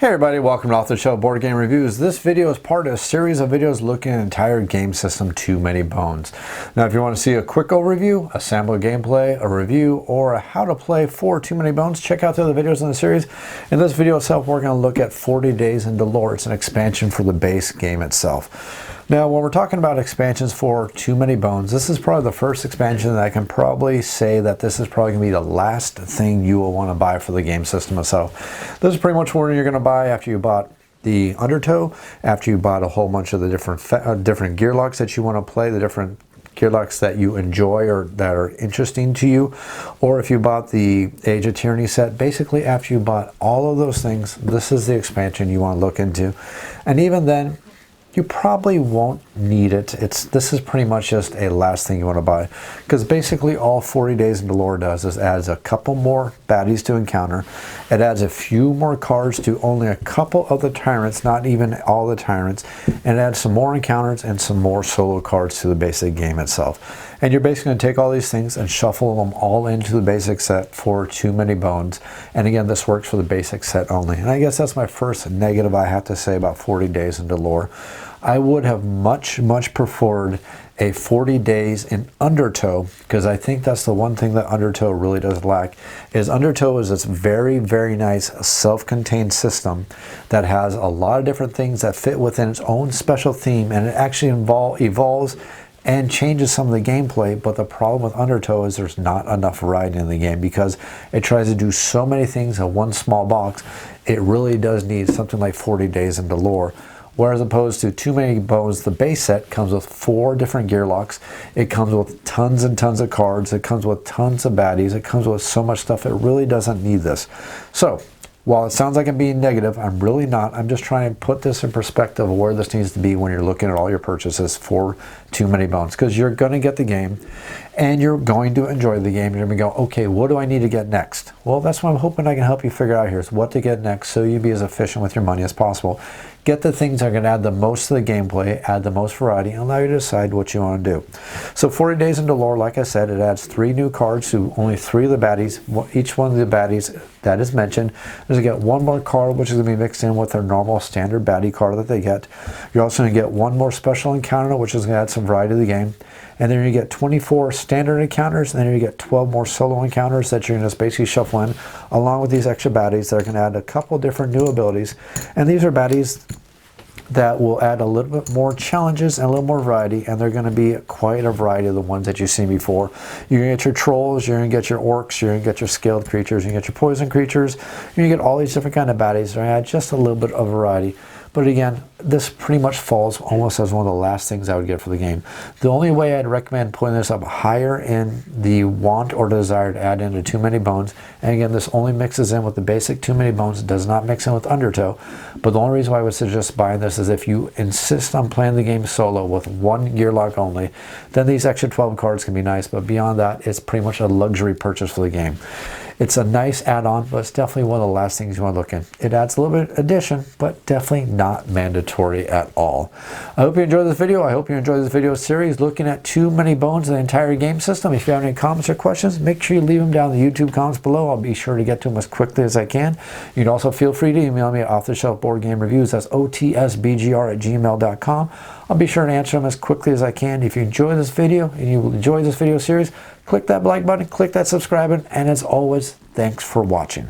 Hey everybody, welcome to Off the Shelf Board Game Reviews. This video is part of a series of videos looking at an entire game system, Too Many Bones. Now if you want to see a quick overview, a sample of gameplay, a review, or a how to play for Too Many Bones, check out the other videos in the series. In this video itself, we're going to look at 40 Days in Daelore. It's an expansion for the base game itself. Now when we're talking about expansions for Too Many Bones, this is probably the first expansion that I can probably say that this is probably going to be the last thing you will want to buy for the game system itself. This is pretty much what you're going to buy after you bought the Undertow, after you bought a whole bunch of the different Gearlocs that you want to play, the different Gearlocs that you enjoy or that are interesting to you, or if you bought the Age of Tyranny set. Basically after you bought all of those things, this is the expansion you want to look into. And even then, you probably won't need it. This is pretty much just a last thing you want to buy, because basically all 40 Days in Daelore does is adds a couple more baddies to encounter. It adds a few more cards to only a couple of the Tyrants, not even all the Tyrants, and it adds some more encounters and some more solo cards to the basic game itself. And you're basically going to take all these things and shuffle them all into the basic set for Too Many Bones. And again, this works for the basic set only. And I guess that's my first negative I have to say about 40 Days in Daelore. I would have much preferred a 40 Days in Undertow, because I think that's the one thing that Undertow really does lack. Is Undertow is this very nice self-contained system that has a lot of different things that fit within its own special theme, and it actually evolves and changes some of the gameplay. But the problem with Undertow is there's not enough variety in the game, because it tries to do so many things in one small box. It really does need something like 40 Days in Daelore. Whereas opposed to Too Many Bones, the base set comes with 4 different Gearlocs. It comes with tons and tons of cards. It comes with tons of baddies. It comes with so much stuff. It really doesn't need this. So while it sounds like I'm being negative, I'm really not. I'm just trying to put this in perspective of where this needs to be when you're looking at all your purchases for Too Many Bones. Because you're going to get the game, and you're going to enjoy the game. You're going to go, okay, what do I need to get next? Well, that's what I'm hoping I can help you figure out here, is what to get next, so you be as efficient with your money as possible. Get the things that are going to add the most to the gameplay, add the most variety, and allow you to decide what you want to do. So 40 Days in Daelore, like I said, it adds 3 new cards to only 3 of the baddies. Each one of the baddies that is mentioned is going to get 1 more card, which is going to be mixed in with their normal standard baddie card that they get. You're also going to get 1 more special encounter, which is going to add some variety to the game. And then you get 24 standard encounters, and then you get 12 more solo encounters that you're going to just basically shuffle in, along with these extra baddies that are going to add a couple different new abilities. And these are baddies that will add a little bit more challenges and a little more variety, and they're going to be quite a variety of the ones that you've seen before. You're going to get your trolls, you're going to get your orcs, you're going to get your scaled creatures, you're going to get your poison creatures, you're going to get all these different kind of baddies. They're going to add just a little bit of variety. But again, this pretty much falls almost as one of the last things I would get for the game. The only way I'd recommend putting this up higher in the want or desire to add into Too Many Bones, and again, this only mixes in with the basic Too Many Bones, it does not mix in with Undertow. But the only reason why I would suggest buying this is if you insist on playing the game solo with 1 Gearloc only, then these extra 12 cards can be nice, but beyond that, it's pretty much a luxury purchase for the game. It's a nice add-on, but it's definitely one of the last things you want to look in. It adds a little bit of addition, but definitely not mandatory at all. I hope you enjoyed this video. I hope you enjoyed this video series looking at Too Many Bones and the entire game system. If you have any comments or questions, make sure you leave them down in the YouTube comments below. I'll be sure to get to them as quickly as I can. You can also feel free to email me at offtheshelfboardgamereviews. That's otsbgr@gmail.com. I'll be sure to answer them as quickly as I can. If you enjoy this video and you enjoy this video series, click that like button, click that subscribe button, and as always, thanks for watching.